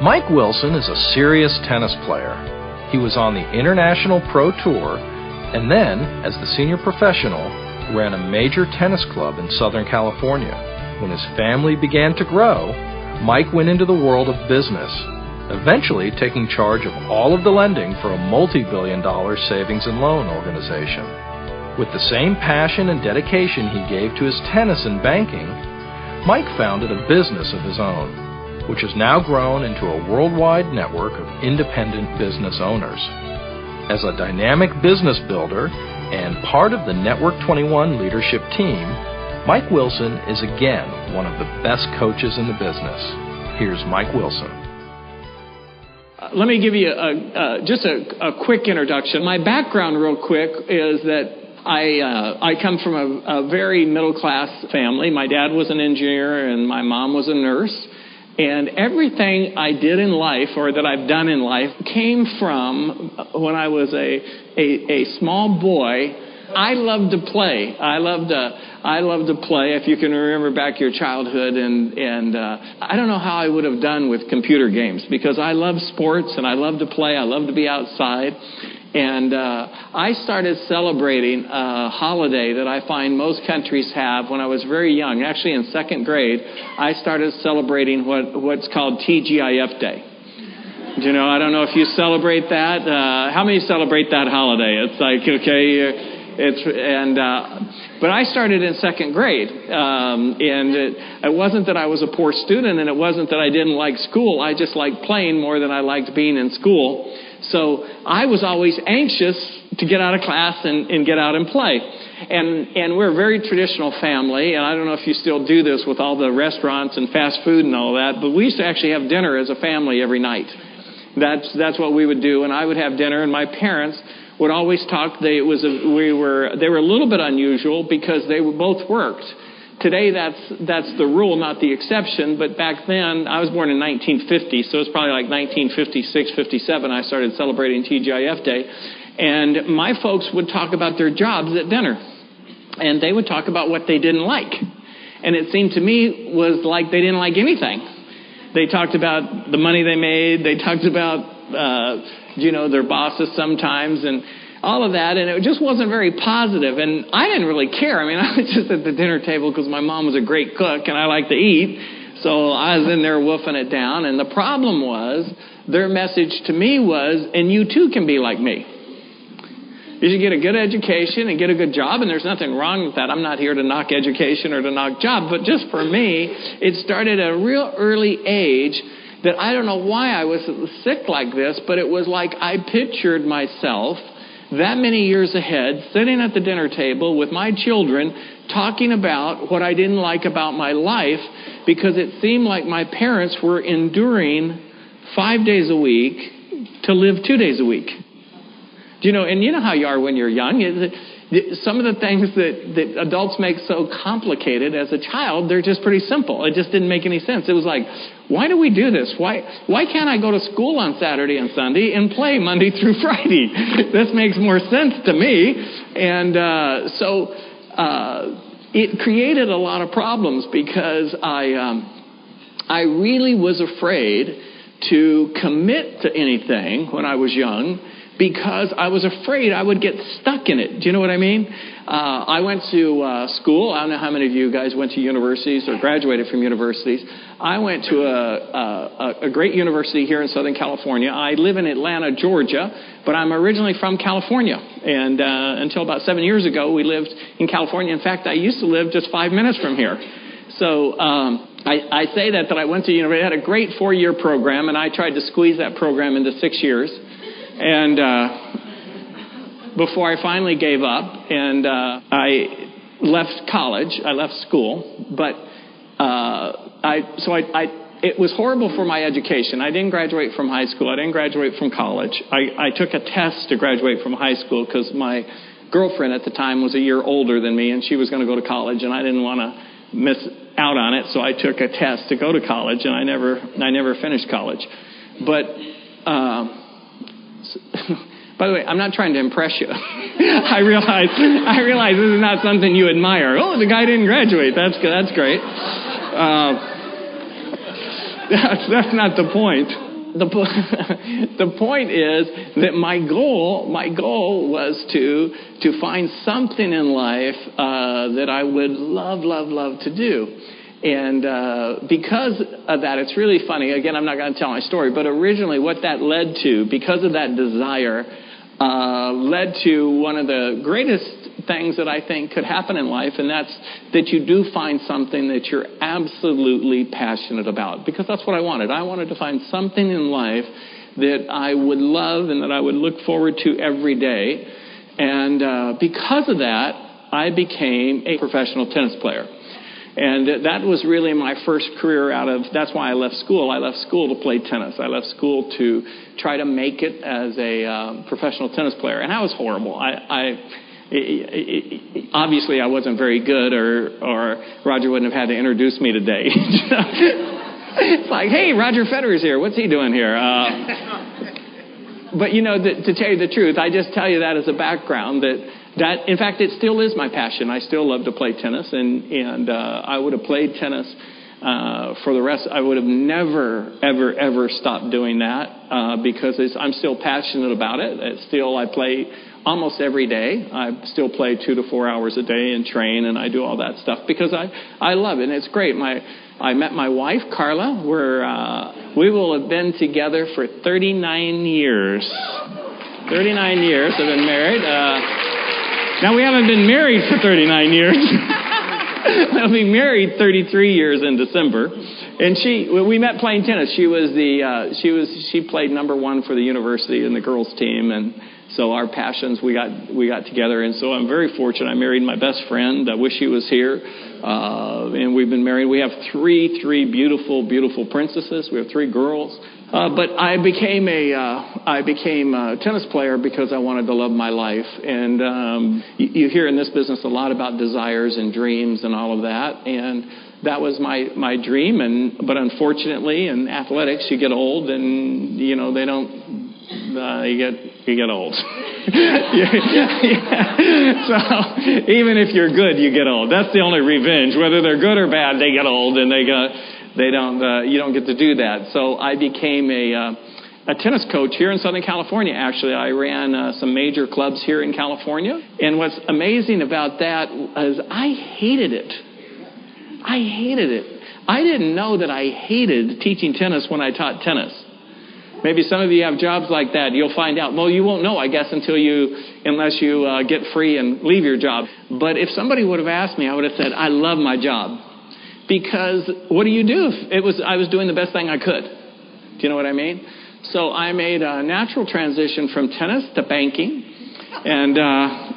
Mike Wilson is a serious tennis player. He was on the International Pro Tour and then, as the senior professional, ran a major tennis club in Southern California. When his family began to grow, Mike went into the world of business, eventually taking charge of all of the lending for a multi-billion-dollar savings and loan organization. With the same passion and dedication he gave to his tennis and banking, Mike founded a business of his own, which has now grown into a worldwide network of independent business owners. As a dynamic business builder and part of the Network 21 leadership team, Mike Wilson is again one of the best coaches in the business. Here's Mike Wilson. Let me give you just a quick introduction. My background real quick is that I come from a very middle-class family. My dad was an engineer and my mom was a nurse. And everything I did in life, or that I've done in life, came from when I was a small boy. I loved to play. I loved to play. If you can remember back your childhood, and I don't know how I would have done with computer games, because I love sports and I love to play. I love to be outside. And I started celebrating a holiday that I find most countries have when I was very young. Actually, in second grade, I started celebrating what's called TGIF Day. Do you know? I don't know if you celebrate that. How many celebrate that holiday? It's like, okay, but I started in second grade, and it wasn't that I was a poor student, and it wasn't that I didn't like school. I just liked playing more than I liked being in school. So I was always anxious to get out of class and get out and play. And we're a very traditional family, and I don't know if you still do this with all the restaurants and fast food and all that, but we used to actually have dinner as a family every night. That's what we would do, and I would have dinner, and my parents would always talk. They were a little bit unusual because they both worked. Today, that's the rule, not the exception. But back then, I was born in 1950, so it's probably like 1956, 57, I started celebrating TGIF Day. And my folks would talk about their jobs at dinner. And they would talk about what they didn't like. And it seemed to me was like they didn't like anything. They talked about the money they made. They talked about, their bosses sometimes, and all of that, and it just wasn't very positive, and I didn't really care. I mean, I was just at the dinner table because my mom was a great cook, and I liked to eat, so I was in there woofing it down, and the problem was, their message to me was, and you too can be like me. You should get a good education and get a good job, and there's nothing wrong with that. I'm not here to knock education or to knock job, but just for me, it started at a real early age that I don't know why I was sick like this, but it was like I pictured myself that many years ahead, sitting at the dinner table with my children, talking about what I didn't like about my life, because it seemed like my parents were enduring 5 days a week to live 2 days a week. And you know how you are when you're young. Some of the things that adults make so complicated as a child, they're just pretty simple. It just didn't make any sense. It was like, why do we do this? Why can't I go to school on Saturday and Sunday and play Monday through Friday? This makes more sense to me. And so it created a lot of problems because I really was afraid to commit to anything when I was young, because I was afraid I would get stuck in it. Do you know what I mean? I went to school. I don't know how many of you guys went to universities or graduated from universities. I went to a great university here in Southern California. I live in Atlanta, Georgia, but I'm originally from California. And until about 7 years ago, we lived in California. In fact, I used to live just 5 minutes from here. So I say that I went to university. I had a great 4-year program, and I tried to squeeze that program into 6 years. And before I finally gave up, and I left college, I left school, but it was horrible for my education. I didn't graduate from high school. I didn't graduate from college. I took a test to graduate from high school because my girlfriend at the time was a year older than me, and she was going to go to college, and I didn't want to miss out on it, so I took a test to go to college, and I never finished college. But by the way, I'm not trying to impress you. I realize this is not something you admire. Oh, the guy didn't graduate. That's great. That's not the point. the point is that my goal was to find something in life that I would love to do. And because of that, it's really funny. Again, I'm not going to tell my story, but originally what that led to, because of that desire, led to one of the greatest things that I think could happen in life, and that's that you do find something that you're absolutely passionate about. Because that's what I wanted. I wanted to find something in life that I would love and that I would look forward to every day. And because of that, I became a professional tennis player. And that was really my first career that's why I left school. I left school to play tennis. I left school to try to make it as a professional tennis player. And I was horrible. Obviously I wasn't very good, or Roger wouldn't have had to introduce me today. It's like, hey, Roger Federer's here. What's he doing here? But, to tell you the truth, I just tell you that as a background that, in fact, it still is my passion. I still love to play tennis, and I would have played tennis for the rest. I would have never, ever stopped doing that because I'm still passionate about it. I play almost every day. I still play 2 to 4 hours a day and train, and I do all that stuff because I love it, and it's great. I met my wife, Carla. We will have been together for 39 years. 39 years. I've been married. Now, we haven't been married for 39 years. We'll be married 33 years in December. And we met playing tennis. She played number 1 for the university in the girls' team, and so our passions, we got together. And so I'm very fortunate. I married my best friend. I wish he was here. And we've been married. We have three beautiful princesses. We have 3 girls. But I became a tennis player because I wanted to love my life. And you hear in this business a lot about desires and dreams and all of that. And that was my dream. But unfortunately, in athletics, you get old, and they don't. You get old. Yeah. So even if you're good, you get old. That's the only revenge. Whether they're good or bad, they get old, and you don't get to do that. So I became a tennis coach here in Southern California. Actually, I ran some major clubs here in California. And what's amazing about that is I hated it. I didn't know that I hated teaching tennis when I taught tennis. Maybe some of you have jobs like that. You'll find out. Well, you won't know, I guess, unless you get free and leave your job. But if somebody would have asked me, I would have said, I love my job. Because what do you do? I was doing the best thing I could. Do you know what I mean? So I made a natural transition from tennis to banking, and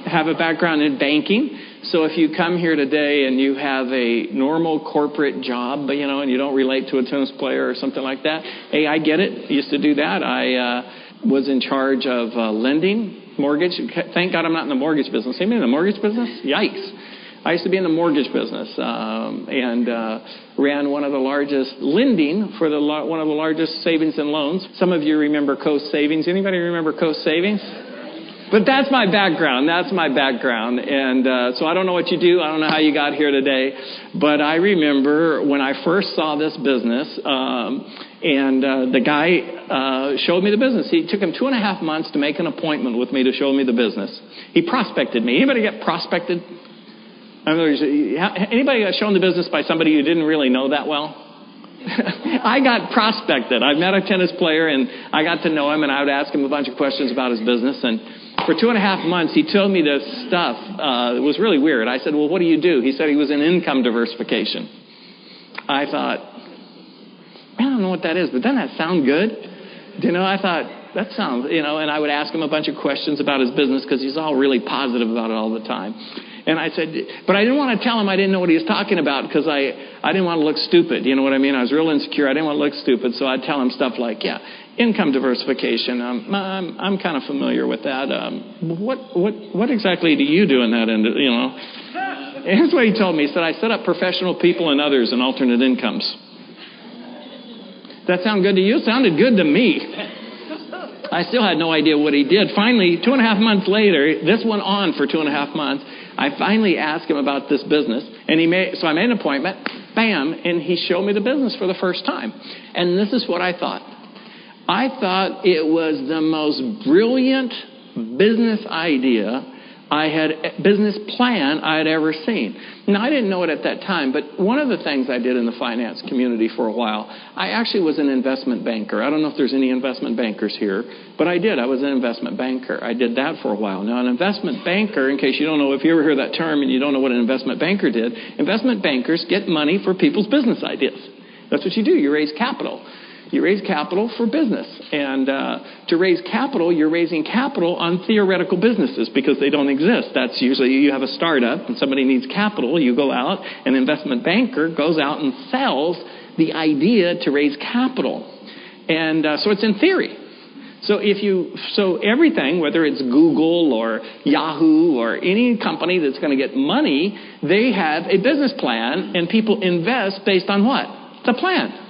have a background in banking. So if you come here today and you have a normal corporate job, and you don't relate to a tennis player or something like that, hey, I get it. I used to do that. I was in charge of lending, mortgage. Thank God I'm not in the mortgage business. Anybody in the mortgage business? Yikes. I used to be in the mortgage business and ran one of the largest lending for one of the largest savings and loans. Some of you remember Coast Savings. Anybody remember Coast Savings? But that's my background. And so I don't know what you do. I don't know how you got here today. But I remember when I first saw this business, the guy showed me the business. It took him 2.5 months to make an appointment with me to show me the business. He prospected me. Anybody get prospected? Anybody got shown the business by somebody you didn't really know that well? I got prospected. I met a tennis player, and I got to know him, and I would ask him a bunch of questions about his business. And for 2.5 months, he told me this stuff. It was really weird. I said, well, what do you do? He said he was in income diversification. I thought, I don't know what that is, but doesn't that sound good? I thought, that sounds, and I would ask him a bunch of questions about his business because he's all really positive about it all the time. And I said, but I didn't want to tell him I didn't know what he was talking about because I didn't want to look stupid. You know what I mean? I was real insecure. I didn't want to look stupid. So I'd tell him stuff like, income diversification. I'm kind of familiar with that. What exactly do you do in that end? And here's what he told me. He said, I set up professional people and others in alternate incomes. Does that sound good to you? It sounded good to me. I still had no idea what he did. Finally, 2.5 months later, this went on for 2.5 months. I finally asked him about this business, and so I made an appointment, bam, and he showed me the business for the first time. And this is what I thought. I thought it was the most brilliant business business plan I had ever seen. Now, I didn't know it at that time, but one of the things I did in the finance community for a while, I actually was an investment banker. I don't know if there's any investment bankers here, but I did. I was an investment banker. I did that for a while. Now, an investment banker, in case you don't know, if you ever hear that term and you don't know what an investment banker did, investment bankers get money for people's business ideas. That's what you do. You raise capital. You raise capital for business. And to raise capital, you're raising capital on theoretical businesses because they don't exist. That's usually you have a startup and somebody needs capital. You go out, an investment banker goes out and sells the idea to raise capital. And so it's in theory. So everything, whether it's Google or Yahoo or any company that's going to get money, they have a business plan and people invest based on what? The plan.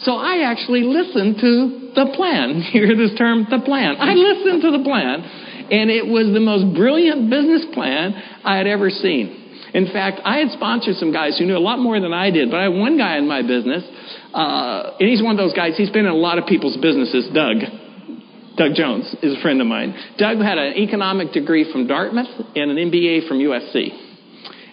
So I actually listened to the plan. You hear this term, the plan. I listened to the plan, and it was the most brilliant business plan I had ever seen. In fact, I had sponsored some guys who knew a lot more than I did, but I had one guy in my business, and he's one of those guys, he's been in a lot of people's businesses, Doug Jones is a friend of mine. Doug had an economic degree from Dartmouth and an MBA from USC.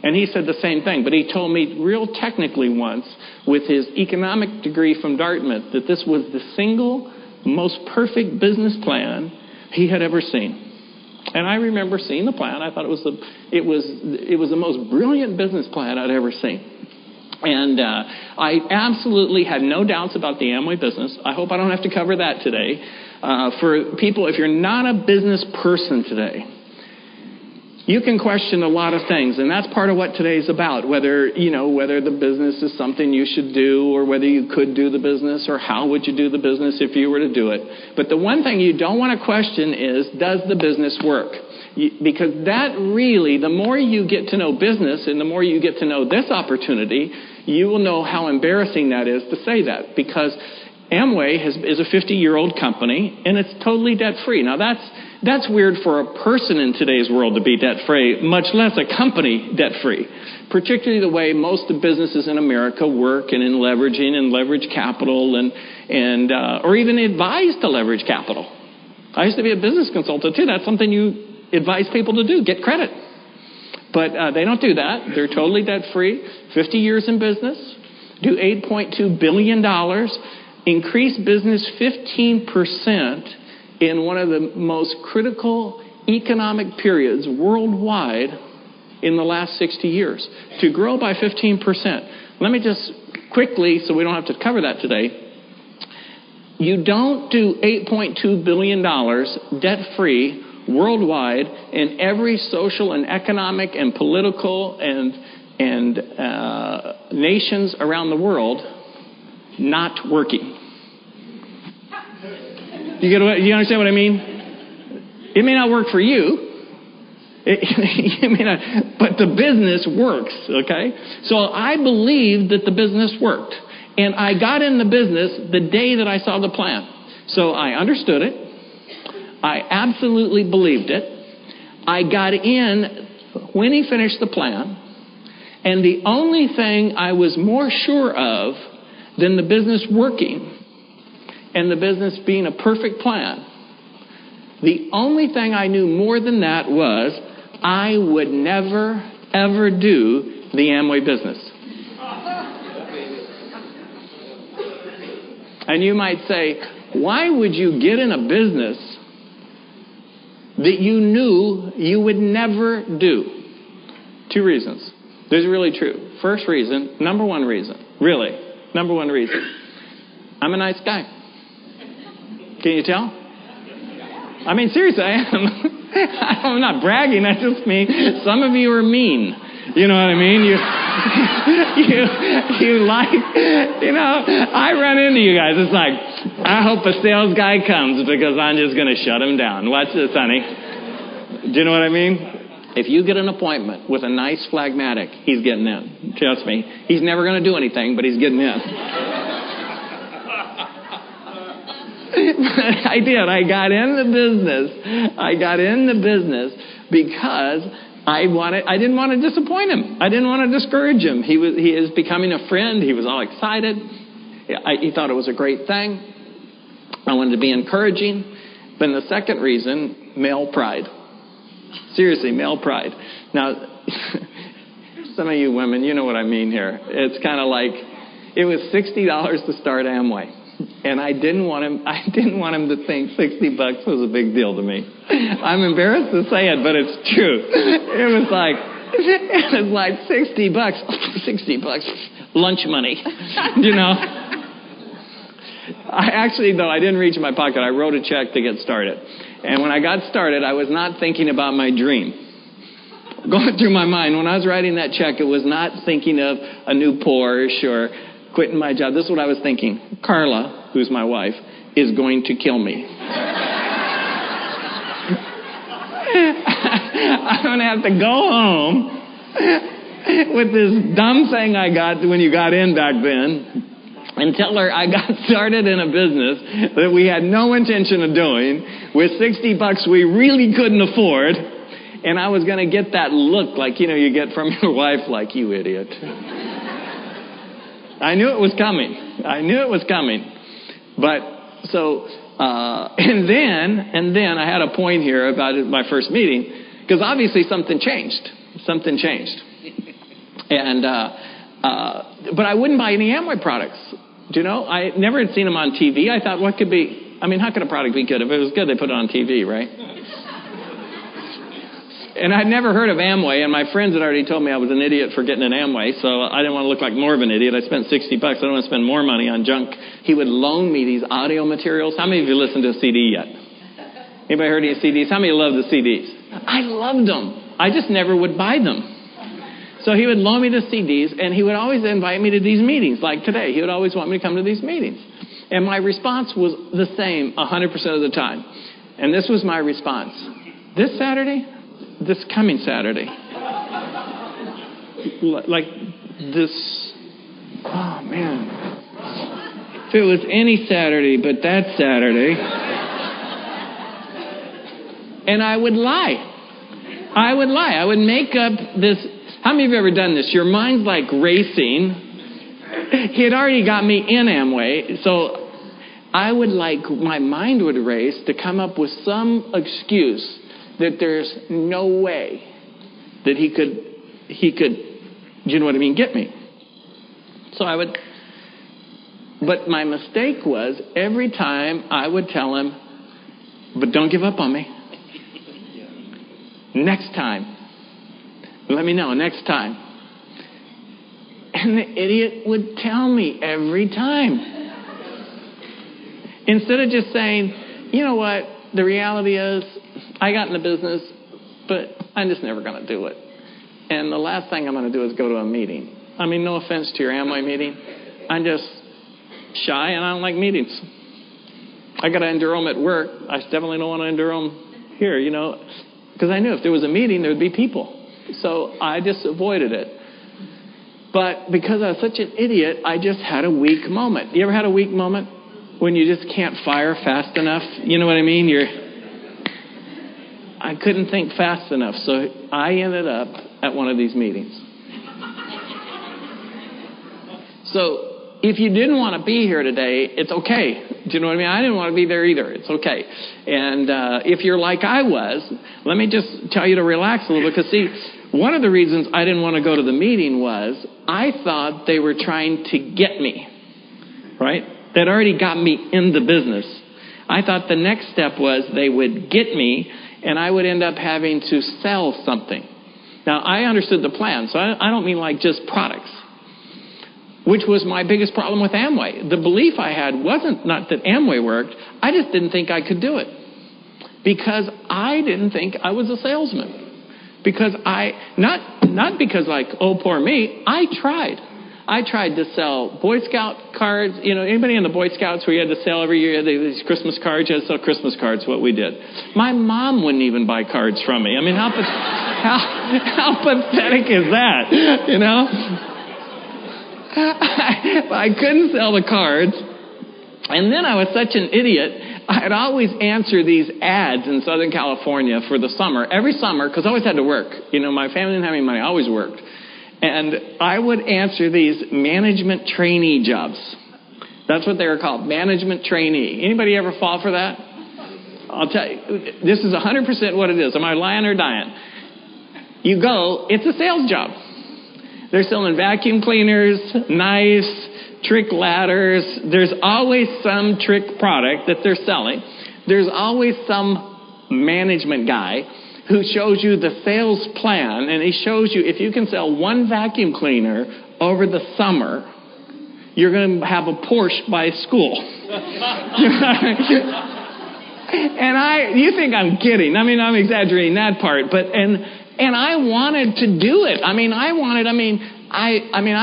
And he said the same thing, but he told me real technically once with his economic degree from Dartmouth that this was the single most perfect business plan he had ever seen. And I remember seeing the plan. I thought it was the most brilliant business plan I'd ever seen. And I absolutely had no doubts about the Amway business. I hope I don't have to cover that today. For people, if you're not a business person today, you can question a lot of things, and that's part of what today's about, whether the business is something you should do or whether you could do the business or how would you do the business if you were to do it. But the one thing you don't want to question is, does the business work? Because that really, the more you get to know business and the more you get to know this opportunity, you will know how embarrassing that is to say that, because Amway is a 50-year-old company and it's totally debt-free. Now that's weird for a person in today's world to be debt-free, much less a company debt-free, particularly the way most of businesses in America work and in leveraging and leverage capital and or even advise to leverage capital. I used to be a business consultant too. That's something you advise people to do, get credit. But they don't do that. They're totally debt-free, 50 years in business, do $8.2 billion, increase business 15% in one of the most critical economic periods worldwide in the last 60 years. To grow by 15%. Let me just quickly, so we don't have to cover that today, you don't do $8.2 billion debt-free worldwide in every social and economic and political and nations around the world not working. You understand what I mean? It may not work for you. It may not, but the business works, okay? So I believed that the business worked. And I got in the business the day that I saw the plan. So I understood it. I absolutely believed it. I got in when he finished the plan. And the only thing I was more sure of than the business working and the business being a perfect plan, the only thing I knew more than that was I would never, ever do the Amway business. And you might say, why would you get in a business that you knew you would never do? 2 reasons. This is really true. First reason, number one reason, I'm a nice guy. Can you tell? I mean, seriously, I am. I'm not bragging. I just mean some of you are mean. You know what I mean? You like, I run into you guys. It's like, I hope a sales guy comes because I'm just going to shut him down. Watch this, honey. Do you know what I mean? If you get an appointment with a nice phlegmatic, he's getting in. Trust me. He's never going to do anything, but he's getting in. I did. I got in the business because I didn't want to disappoint him. I didn't want to discourage him. He is becoming a friend. He was all excited. He thought it was a great thing. I wanted to be encouraging. But the second reason, male pride. Seriously, male pride. Now, some of you women, you know what I mean here. It's kind of like, it was $60 to start Amway. And I didn't want him to think $60 was a big deal to me. I'm embarrassed to say it, but it's true. It was like $60. $60. Lunch money. You know? I didn't reach in my pocket. I wrote a check to get started. And when I got started, I was not thinking about my dream. Going through my mind, when I was writing that check, it was not thinking of a new Porsche or quitting my job. This is what I was thinking. Carla, who's my wife, is going to kill me. I'm going to have to go home with this dumb thing I got when you got in back then and tell her I got started in a business that we had no intention of doing with $60 we really couldn't afford, and I was going to get that look like, you get from your wife, like, you idiot. I knew it was coming. But so, and then I had a point here about my first meeting, because obviously something changed. And, but I wouldn't buy any Amway products. Do you know? I never had seen them on TV. I thought, how could a product be good? If it was good, they put it on TV, right? And I'd never heard of Amway, and my friends had already told me I was an idiot for getting an Amway, so I didn't want to look like more of an idiot. I spent $60. I don't want to spend more money on junk. He would loan me these audio materials. How many of you listened to a CD yet? Anybody heard any CDs? How many love the CDs? I loved them. I just never would buy them. So he would loan me the CDs, and he would always invite me to these meetings, like today. He would always want me to come to these meetings. And my response was the same 100% of the time. And this was my response. This coming Saturday. Like this, oh man. If it was any Saturday, but that Saturday. And I would lie. I would make up this. How many of you have ever done this? Your mind's like racing. He had already got me in Amway, so my mind would race to come up with some excuse that there's no way that he could, you know what I mean, get me. So but my mistake was every time I would tell him, but don't give up on me. Next time. Let me know, next time. And the idiot would tell me every time. Instead of just saying, you know what, the reality is, I got in the business, but I'm just never going to do it. And the last thing I'm going to do is go to a meeting. I mean, no offense to your Amway meeting. I'm just shy and I don't like meetings. I got to endure them at work. I definitely don't want to endure them here, because I knew if there was a meeting, there would be people. So I just avoided it. But because I was such an idiot, I just had a weak moment. You ever had a weak moment when you just can't fire fast enough? You know what I mean? I couldn't think fast enough, so I ended up at one of these meetings. So if you didn't want to be here today, it's okay. Do you know what I mean? I didn't want to be there either. It's okay. And if you're like I was, let me just tell you to relax a little bit. Because, see, one of the reasons I didn't want to go to the meeting was I thought they were trying to get me, right? They'd already got me in the business. I thought the next step was they would get me, and I would end up having to sell something. Now, I understood the plan, so I don't mean like just products, which was my biggest problem with Amway. The belief I had wasn't not that Amway worked. I just didn't think I could do it because I didn't think I was a salesman. Because not because like, oh, poor me, I tried. I tried to sell Boy Scout cards. Anybody in the Boy Scouts where you had to sell every year these Christmas cards? You had to sell Christmas cards, what we did. My mom wouldn't even buy cards from me. I mean, how pathetic is that, I couldn't sell the cards. And then I was such an idiot. I'd always answer these ads in Southern California for the summer. Every summer, because I always had to work. My family didn't have any money. I always worked. And I would answer these management trainee jobs. That's what they were called, management trainee. Anybody ever fall for that? I'll tell you, this is 100% what it is. Am I lying or dying? You go, it's a sales job. They're selling vacuum cleaners, knives, trick ladders. There's always some trick product that they're selling. There's always some management guy who shows you the sales plan, and he shows you if you can sell one vacuum cleaner over the summer, you're going to have a Porsche by school. And you think I'm kidding. I mean, I'm exaggerating that part, but and I wanted to do it. I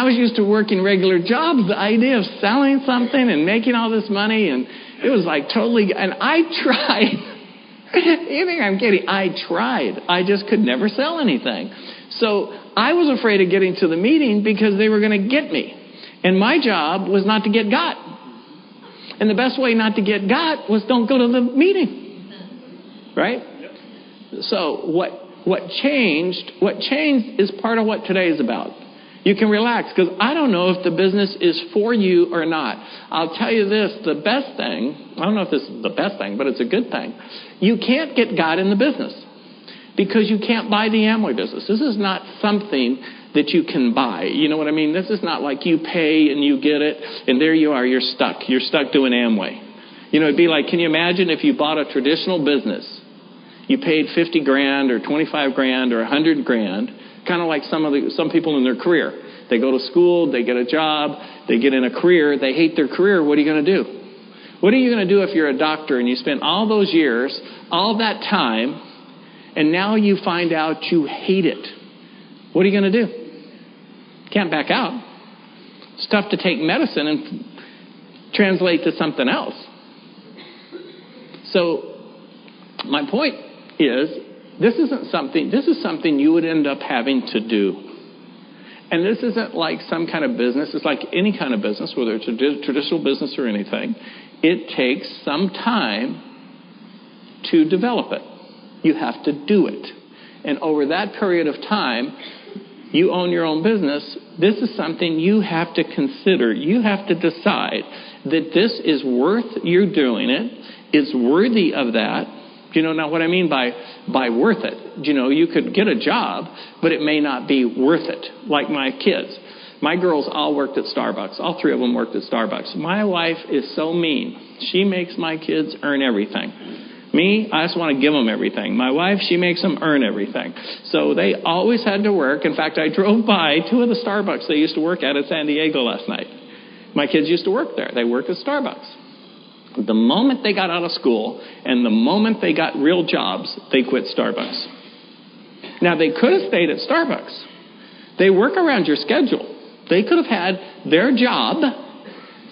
was used to working regular jobs. The idea of selling something and making all this money, and it was like totally, and I tried. You think I'm kidding? I tried. I just could never sell anything. So I was afraid of getting to the meeting because they were going to get me. And my job was not to get got. And the best way not to get got was don't go to the meeting. Right? So what changed is part of what today is about. You can relax because I don't know if the business is for you or not. I'll tell you this, the best thing, I don't know if this is the best thing, but it's a good thing. You can't get God in the business because you can't buy the Amway business. This is not something that you can buy. You know what I mean? This is not like you pay and you get it and there you are, you're stuck. You're stuck doing Amway. You know, it'd be like, can you imagine if you bought a traditional business? You paid $50,000 or $25,000 or $100,000, kind of like some people in their career. They go to school, they get a job, they get in a career, they hate their career. What are you going to do? What are you going to do if you're a doctor and you spent all those years, all that time, and now you find out you hate it? What are you going to do? Can't back out. It's tough to take medicine and translate to something else. So my point is, this is something you would end up having to do. And this isn't like some kind of business. It's like any kind of business, whether it's a traditional business or anything. It takes some time to develop it. You have to do it. And over that period of time, you own your own business. This is something you have to consider. You have to decide that this is worth you doing it. It's worthy of that. You know, now what I mean by worth it, you know, you could get a job, but it may not be worth it. Like my kids. My girls all worked at Starbucks. All three of them worked at Starbucks. My wife is so mean. She makes my kids earn everything. Me, I just want to give them everything. My wife, she makes them earn everything. So they always had to work. In fact, I drove by two of the Starbucks they used to work at San Diego last night. My kids used to work there. They worked at Starbucks. The moment they got out of school and the moment they got real jobs, they quit Starbucks. Now, they could have stayed at Starbucks. They work around your schedule. They could have had their job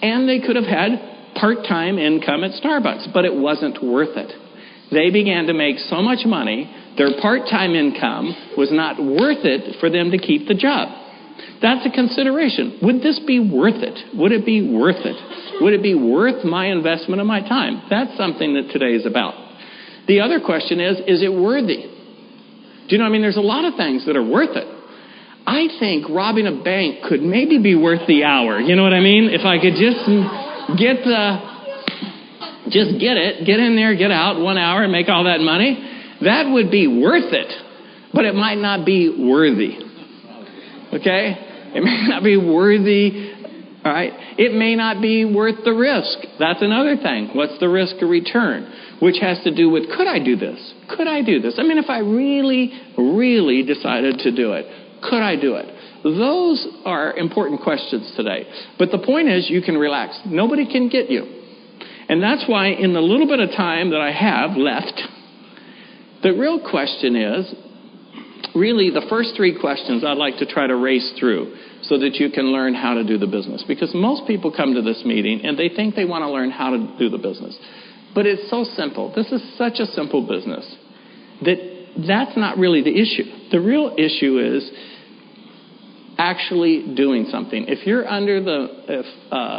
and they could have had part-time income at Starbucks, but it wasn't worth it. They began to make so much money, their part-time income was not worth it for them to keep the job. That's a consideration. Would this be worth it? Would it be worth it? Would it be worth my investment of my time? That's something that today is about. The other question is it worthy? Do you know, I mean, there's a lot of things that are worth it. I think robbing a bank could maybe be worth the hour. You know what I mean? If I could just get in there, get out 1 hour and make all that money, that would be worth it. But it might not be worthy. Okay? It may not be worthy. All right? It may not be worth the risk. That's another thing. What's the risk or return? Which has to do with, could I do this? Could I do this? I mean, if I really, really decided to do it, could I do it? Those are important questions today. But the point is, you can relax. Nobody can get you. And that's why in the little bit of time that I have left, the real question is, really the first three questions I'd like to try to race through so that you can learn how to do the business. Because most people come to this meeting and they think they want to learn how to do the business. But it's so simple. This is such a simple business that's not really the issue. The real issue is actually doing something. If you're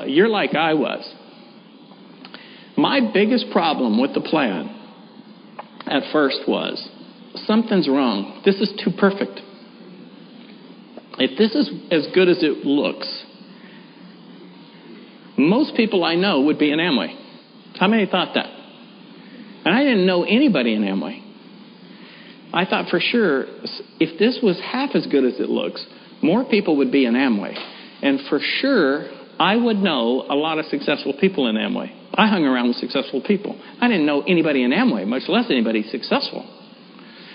you're like I was, my biggest problem with the plan at first was, something's wrong. This is too perfect. If this is as good as it looks, most people I know would be in Amway. How many thought that? And I didn't know anybody in Amway. I thought for sure, if this was half as good as it looks, more people would be in Amway. And for sure, I would know a lot of successful people in Amway. I hung around with successful people. I didn't know anybody in Amway, much less anybody successful.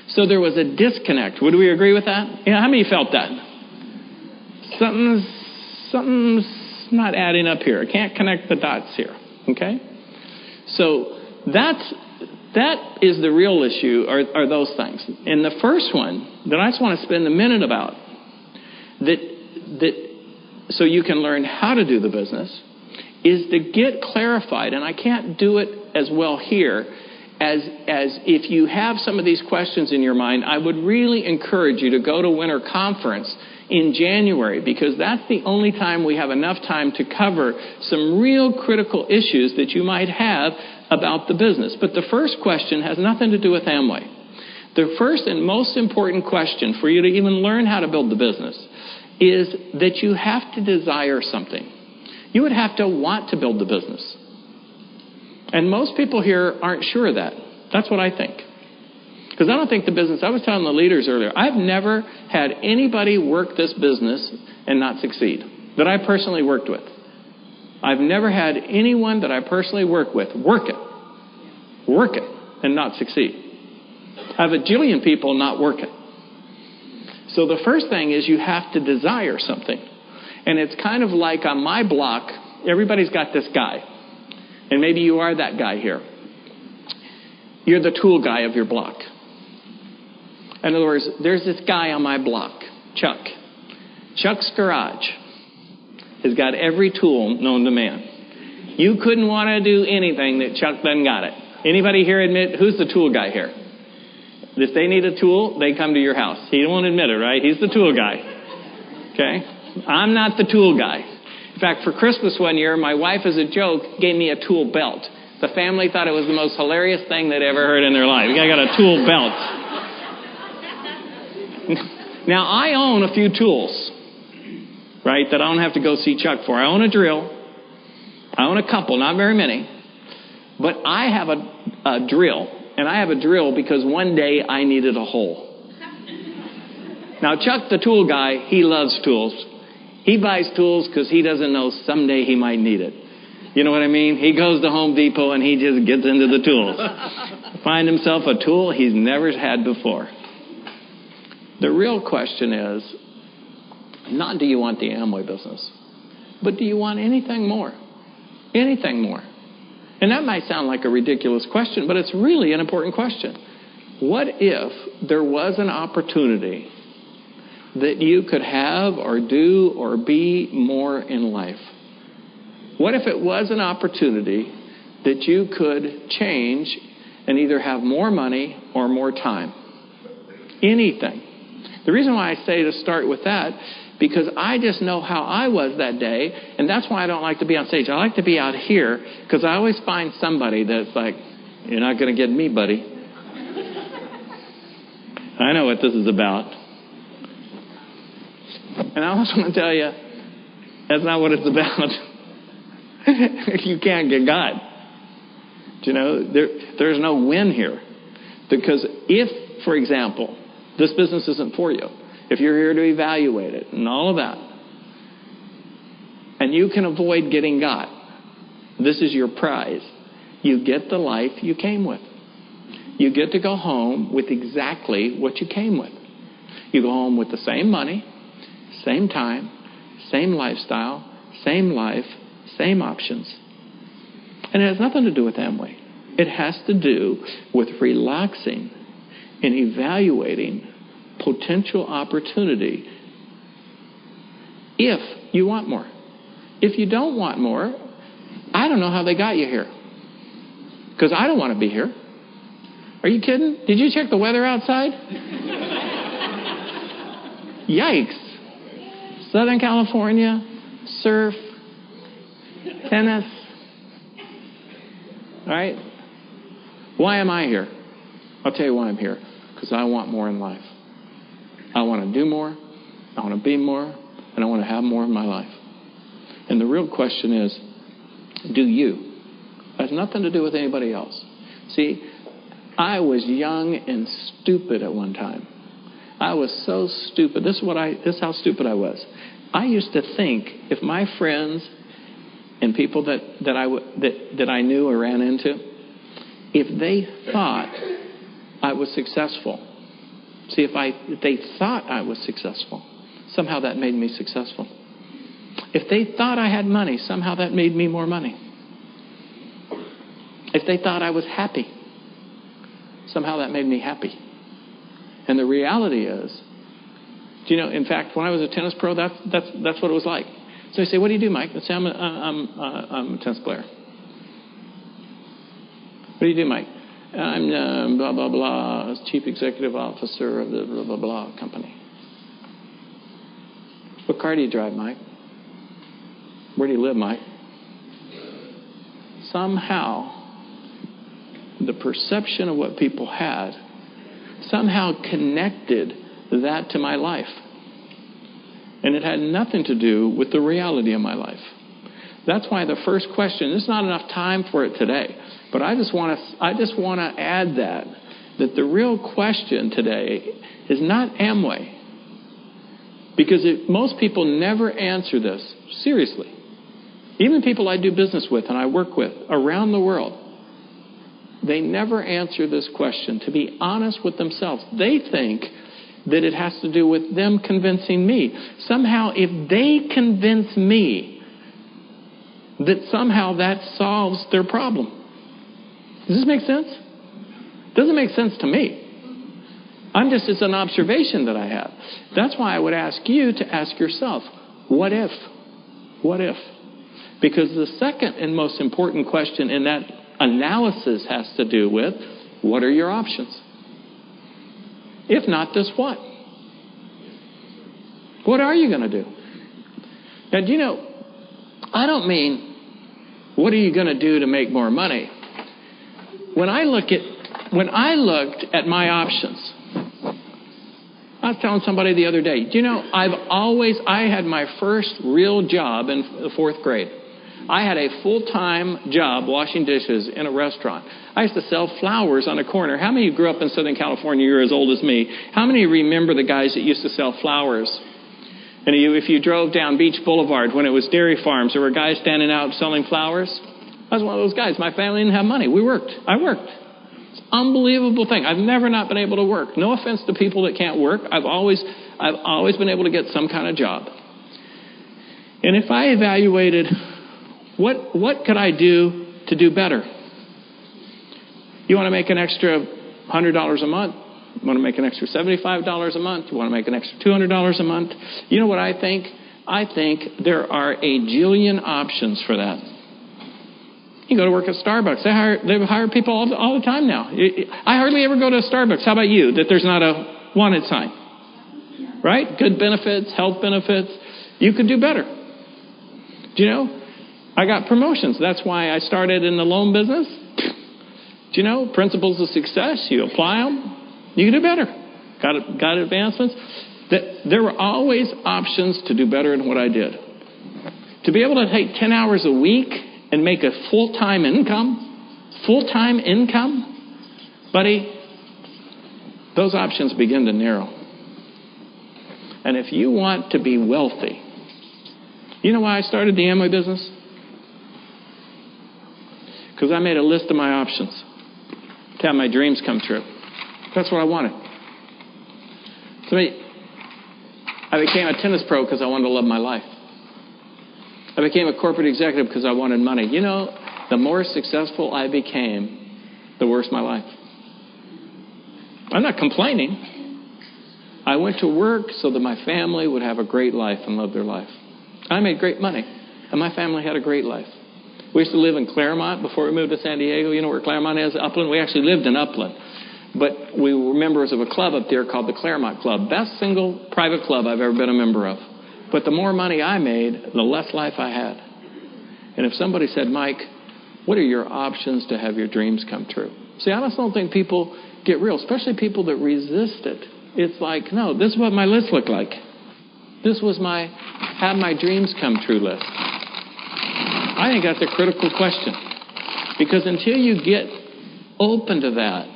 So there was a disconnect. Would we agree with that? How many felt that? Something's not adding up here. I can't connect the dots here. Okay? So that is the real issue, are those things. And the first one that I just want to spend a minute about, that so you can learn how to do the business, is to get clarified. And I can't do it as well here as if you have some of these questions in your mind. I would really encourage you to go to Winter Conference in January, because that's the only time we have enough time to cover some real critical issues that you might have about the business. But the first question has nothing to do with Amway. The first and most important question for you to even learn how to build the business is that you have to desire something. You would have to want to build the business. And most people here aren't sure of that. That's what I think. Because I don't think the business, I was telling the leaders earlier, I've never had anybody work this business and not succeed that I personally worked with. I've never had anyone that I personally work with work it and not succeed. I have a jillion people not work it. So the first thing is you have to desire something. And it's kind of like on my block, everybody's got this guy. And maybe you are that guy here. You're the tool guy of your block. In other words, there's this guy on my block, Chuck. Chuck's Garage has got every tool known to man. You couldn't want to do anything that Chuck doesn't got it. Anybody here admit, who's the tool guy here? If they need a tool, they come to your house. He won't admit it, right? He's the tool guy. Okay? I'm not the tool guy. In fact, for Christmas one year, my wife, as a joke, gave me a tool belt. The family thought it was the most hilarious thing they'd ever heard in their life. I got a tool belt. Now, I own a few tools, right, that I don't have to go see Chuck for. I own a drill. I own a couple, not very many. But I have a drill. And I have a drill because one day I needed a hole. Now, Chuck, the tool guy, he loves tools. He buys tools because he doesn't know someday he might need it. You know what I mean? He goes to Home Depot and he just gets into the tools. Find himself a tool he's never had before. The real question is, not do you want the Amway business, but do you want anything more? Anything more? And that might sound like a ridiculous question, but it's really an important question. What if there was an opportunity that you could have or do or be more in life? What if it was an opportunity that you could change and either have more money or more time? Anything. The reason why I say to start with that, because I just know how I was that day, and that's why I don't like to be on stage. I like to be out here, because I always find somebody that's like, you're not going to get me, buddy. I know what this is about. And I also want to tell you, that's not what it's about. You can't get God. You know, there's no win here. Because if, for example, this business isn't for you, if you're here to evaluate it and all of that, and you can avoid getting got, this is your prize. You get the life you came with. You get to go home with exactly what you came with. You go home with the same money, same time, same lifestyle, same life, same options. And it has nothing to do with Amway. It has to do with relaxing and evaluating potential opportunity if you want more. If you don't want more, I don't know how they got you here. Because I don't want to be here. Are you kidding? Did you check the weather outside? Yikes. Southern California, surf, tennis. All right? Why am I here? I'll tell you why I'm here. Because I want more in life. I want to do more. I want to be more. And I want to have more in my life. And the real question is, Do you. It has nothing to do with anybody else. See, I was young and stupid at one time. I was so stupid. This is how stupid I was. I used to think if my friends and people that I knew or ran into, if they thought I was successful, if they thought I was successful, somehow that made me successful. If they thought I had money, somehow that made me more money. If they thought I was happy, somehow that made me happy. And the reality is, in fact, when I was a tennis pro, that's what it was like. So I say, what do you do, Mike? I say, I'm a tennis player. What do you do, Mike? I'm blah, blah, blah, chief executive officer of the blah, blah, blah company. What car do you drive, Mike? Where do you live, Mike? Somehow, the perception of what people had somehow connected that to my life. And it had nothing to do with the reality of my life. That's why the first question, there's not enough time for it today, but I just want to add that the real question today is not Amway. Because most people never answer this seriously. Even people I do business with and I work with around the world, they never answer this question. To be honest with themselves, they think that it has to do with them convincing me. Somehow, if they convince me, that somehow that solves their problem. Does this make sense? Doesn't make sense to me. It's an observation that I have. That's why I would ask you to ask yourself, what if? What if? Because the second and most important question in that analysis has to do with, what are your options? If not this, what? What are you going to do? Now, I don't mean, what are you going to do to make more money? When I looked at my options, I was telling somebody the other day, I had my first real job in the 4th grade. I had a full-time job washing dishes in a restaurant. I used to sell flowers on a corner. How many of you grew up in Southern California? You're as old as me. How many remember the guys that used to sell flowers? And if you drove down Beach Boulevard when it was dairy farms, there were guys standing out selling flowers. I was one of those guys. My family didn't have money. We worked. I worked. It's an unbelievable thing. I've never not been able to work. No offense to people that can't work. I've always been able to get some kind of job. And if I evaluated what could I do to do better? You want to make an extra $100 a month? You want to make an extra $75 a month? You want to make an extra $200 a month? You know what I think? I think there are a jillion options for that. You go to work at Starbucks. They hire people all the time now. I hardly ever go to a Starbucks. How about you? That there's not a wanted sign. Right? Good benefits, health benefits. You could do better. Do you know? I got promotions. That's why I started in the loan business. Do you know? Principles of success. You apply them. You can do better. Got advancements. There were always options to do better than what I did. To be able to take 10 hours a week and make a full-time income, buddy, those options begin to narrow. And if you want to be wealthy, you know why I started the Amway business? Because I made a list of my options to have my dreams come true. That's what I wanted. So I became a tennis pro because I wanted to love my life. I became a corporate executive because I wanted money. The more successful I became, the worse my life. I'm not complaining. I went to work so that my family would have a great life and love their life. I made great money, and my family had a great life. We used to live in Claremont before we moved to San Diego. You know where Claremont is? Upland. We actually lived in Upland. But we were members of a club up there called the Claremont Club. Best single private club I've ever been a member of. But the more money I made, the less life I had. And if somebody said, Mike, what are your options to have your dreams come true? See, I just don't think people get real, especially people that resist it. It's like, no, this is what my list looked like. This was my have my dreams come true list. I think that's a critical question. Because until you get open to that,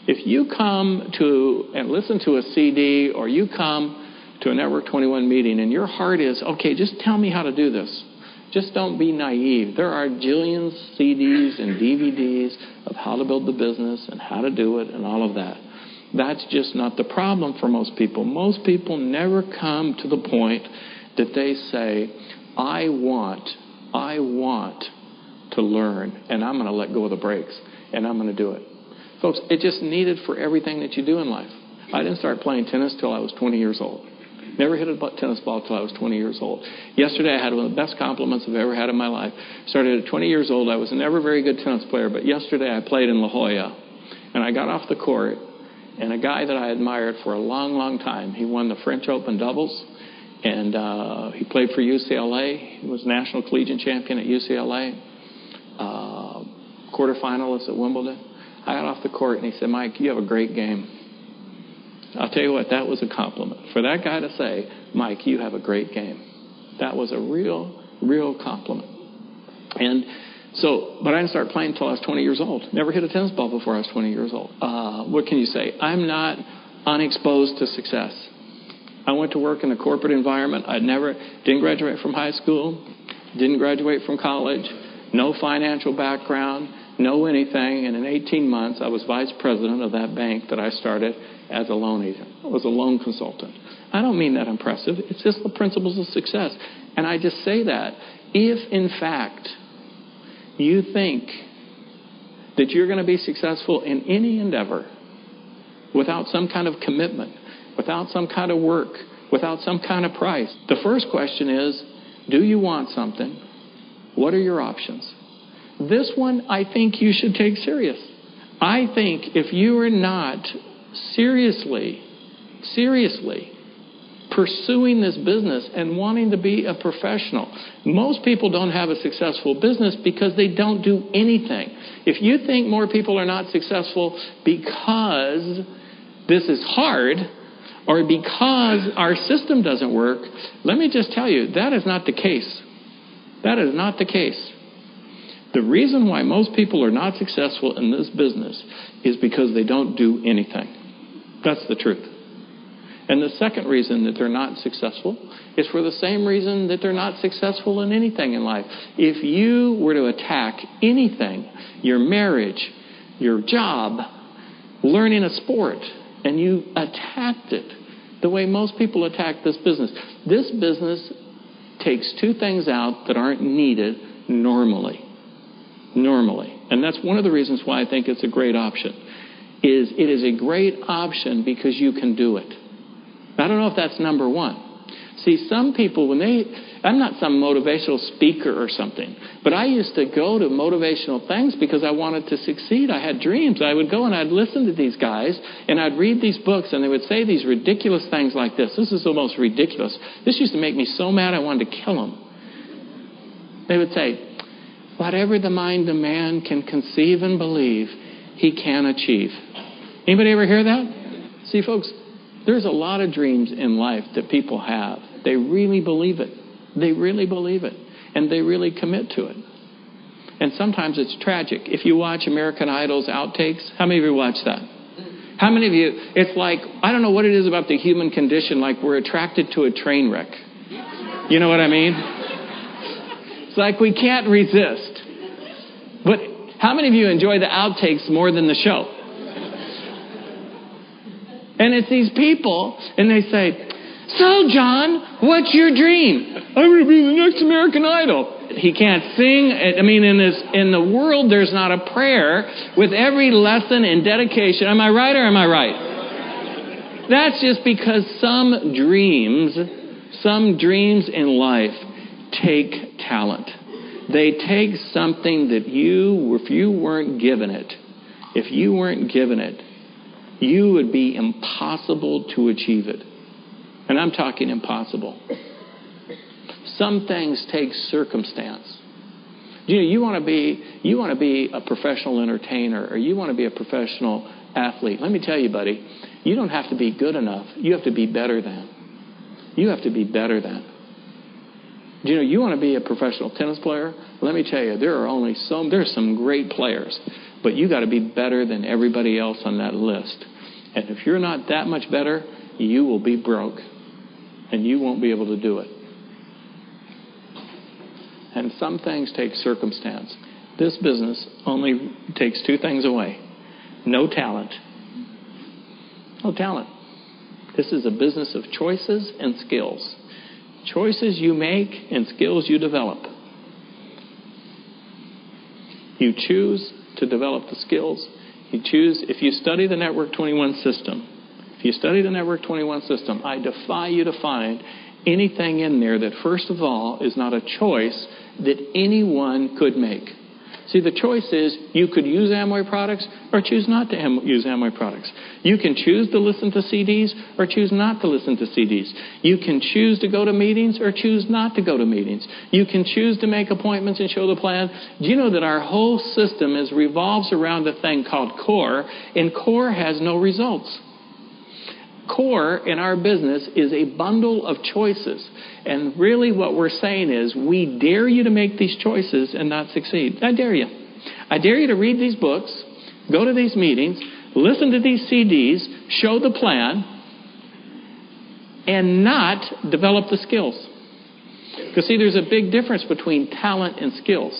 if you come to and listen to a CD or you come to a Network 21 meeting and your heart is, okay, just tell me how to do this. Just don't be naive. There are jillions CDs and DVDs of how to build the business and how to do it and all of that. That's just not the problem for most people. Most people never come to the point that they say, I want to learn, and I'm going to let go of the brakes, and I'm going to do it. Folks, it's just needed for everything that you do in life. I didn't start playing tennis till I was 20 years old. Never hit a tennis ball till I was 20 years old. Yesterday, I had one of the best compliments I've ever had in my life. Started at 20 years old. I was never a very good tennis player, but yesterday I played in La Jolla, and I got off the court, and a guy that I admired for a long, long time, he won the French Open doubles, and he played for UCLA. He was national collegiate champion at UCLA, quarterfinalist at Wimbledon. I got off the court, and he said, Mike, you have a great game. I'll tell you what, that was a compliment. For that guy to say, Mike, you have a great game. That was a real, real compliment. And so, but I didn't start playing until I was 20 years old. Never hit a tennis ball before I was 20 years old. What can you say? I'm not unexposed to success. I went to work in the corporate environment. Didn't graduate from high school, didn't graduate from college, no financial background, no anything. And in 18 months, I was vice president of that bank that I started as a loan agent. I was a loan consultant. I don't mean that impressive. It's just the principles of success. And I just say that if, in fact, you think that you're going to be successful in any endeavor without some kind of commitment, without some kind of work, without some kind of price, the first question is, do you want something? What are your options? This one, I think you should take serious. I think if you are not seriously pursuing this business and wanting to be a professional, most people don't have a successful business because they don't do anything. If you think more people are not successful because this is hard or because our system doesn't work, let me just tell you, that is not the case. That is not the case. The reason why most people are not successful in this business is because they don't do anything. That's the truth. And the second reason that they're not successful is for the same reason that they're not successful in anything in life. If you were to attack anything, your marriage, your job, learning a sport, and you attacked it the way most people attack this business takes two things out that aren't needed normally. And that's one of the reasons why I think it's a great option. It is a great option because you can do it. I don't know if that's number one. See, some people, I'm not some motivational speaker or something, but I used to go to motivational things because I wanted to succeed. I had dreams. I would go and I'd listen to these guys and I'd read these books and they would say these ridiculous things like this. This is the most ridiculous. This used to make me so mad I wanted to kill them. They would say, whatever the mind of man can conceive and believe, he can achieve. Anybody ever hear that? See, folks, there's a lot of dreams in life that people have. They really believe it. They really believe it. And they really commit to it. And sometimes it's tragic. If you watch American Idol's outtakes, how many of you watch that? How many of you, it's like, I don't know what it is about the human condition, like we're attracted to a train wreck. You know what I mean? It's like we can't resist. But how many of you enjoy the outtakes more than the show? And it's these people, and they say, so, John, what's your dream? I'm going to be the next American Idol. He can't sing. I mean, in the world, there's not a prayer with every lesson and dedication. Am I right or am I right? That's just because some dreams in life take talent. They take something that if you weren't given it, you would be impossible to achieve it. And I'm talking impossible. Some things take circumstance. You want to be a professional entertainer or you want to be a professional athlete. Let me tell you, buddy, you don't have to be good enough. You have to be better than. You have to be better than. Do you know you want to be a professional tennis player? Let me tell you, there's some great players, but you got to be better than everybody else on that list. And if you're not that much better, you will be broke, and you won't be able to do it. And some things take circumstance. This business only takes two things away: no talent. No talent. This is a business of choices and skills. Choices you make and skills you develop. You choose to develop the skills. You choose, if you study the Network 21 system, I defy you to find anything in there that, first of all, is not a choice that anyone could make. See, the choice is you could use Amway products or choose not to use Amway products. You can choose to listen to CDs or choose not to listen to CDs. You can choose to go to meetings or choose not to go to meetings. You can choose to make appointments and show the plan. Do you know that our whole system revolves around a thing called CORE, and CORE has no results? CORE in our business is a bundle of choices. And really what we're saying is we dare you to make these choices and not succeed. I dare you. I dare you to read these books, go to these meetings, listen to these CDs, show the plan, and not develop the skills. Because see, there's a big difference between talent and skills.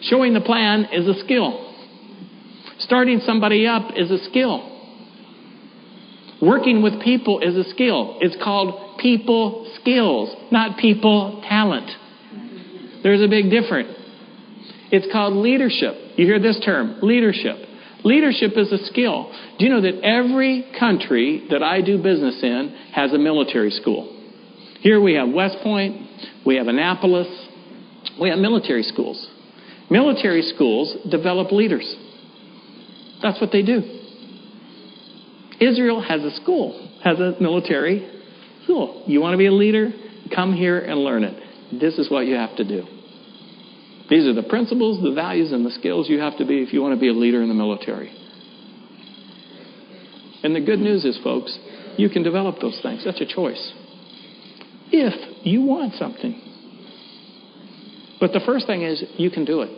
Showing the plan is a skill. Starting somebody up is a skill. Working with people is a skill. It's called people skills, not people talent. There's a big difference. It's called leadership. You hear this term, leadership. Leadership is a skill. Do you know that every country that I do business in has a military school? Here we have West Point, we have Annapolis, we have military schools. Military schools develop leaders. That's what they do. Israel has a school, has a military school. You want to be a leader? Come here and learn it. This is what you have to do. These are the principles, the values, and the skills you have to be if you want to be a leader in the military. And the good news is, folks, you can develop those things. That's a choice. If you want something. But the first thing is you can do it.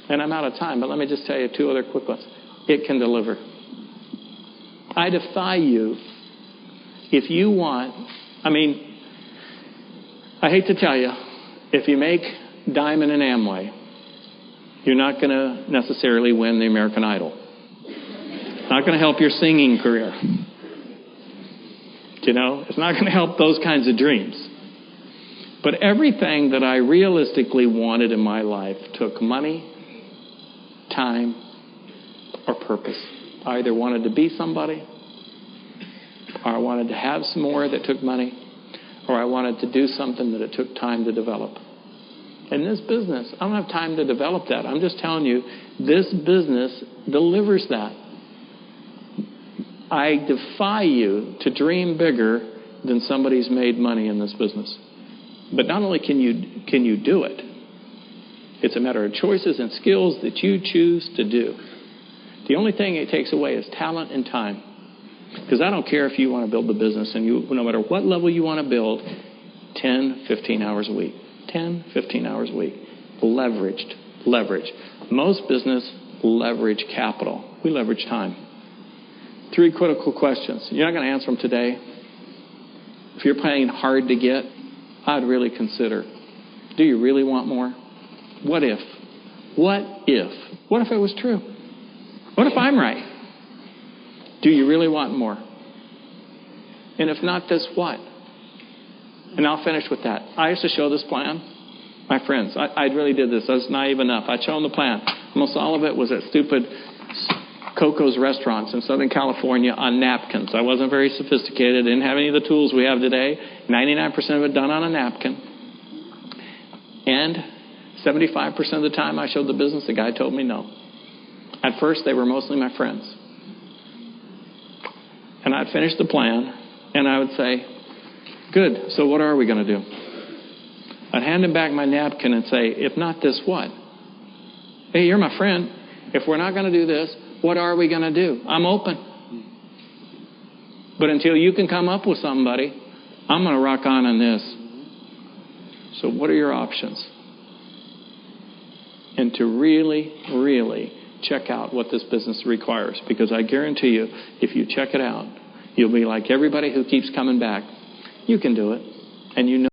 And I'm out of time, but let me just tell you two other quick ones. It can deliver. I defy you, if you want, I hate to tell you, if you make Diamond and Amway, you're not going to necessarily win the American Idol. Not going to help your singing career. You know, it's not going to help those kinds of dreams. But everything that I realistically wanted in my life took money, time, or purpose. I either wanted to be somebody, or I wanted to have some more that took money, or I wanted to do something that it took time to develop. In this business, I don't have time to develop that. I'm just telling you, this business delivers that. I defy you to dream bigger than somebody's made money in this business. But not only can you do it, it's a matter of choices and skills that you choose to do. The only thing it takes away is talent and time. Because I don't care if you want to build the business, and no matter what level you want to build, 10, 15 hours a week. 10, 15 hours a week. Leverage. Most business leverage capital. We leverage time. 3 critical questions. You're not going to answer them today. If you're playing hard to get, I'd really consider, do you really want more? What if? What if it was true? What if I'm right? Do you really want more? And if not, this what? And I'll finish with that. I used to show this plan. My friends, I really did this. I was naive enough. I'd show them the plan. Almost all of it was at stupid Coco's restaurants in Southern California on napkins. I wasn't very sophisticated. Didn't have any of the tools we have today. 99% of it done on a napkin. And 75% of the time I showed the business, the guy told me no. At first, they were mostly my friends. And I'd finish the plan, and I would say, good, so what are we going to do? I'd hand him back my napkin and say, if not this, what? Hey, you're my friend. If we're not going to do this, what are we going to do? I'm open. But until you can come up with somebody, I'm going to rock on this. So what are your options? And to really, really check out what this business requires. Because I guarantee you, if you check it out, you'll be like everybody who keeps coming back. You can do it. And you know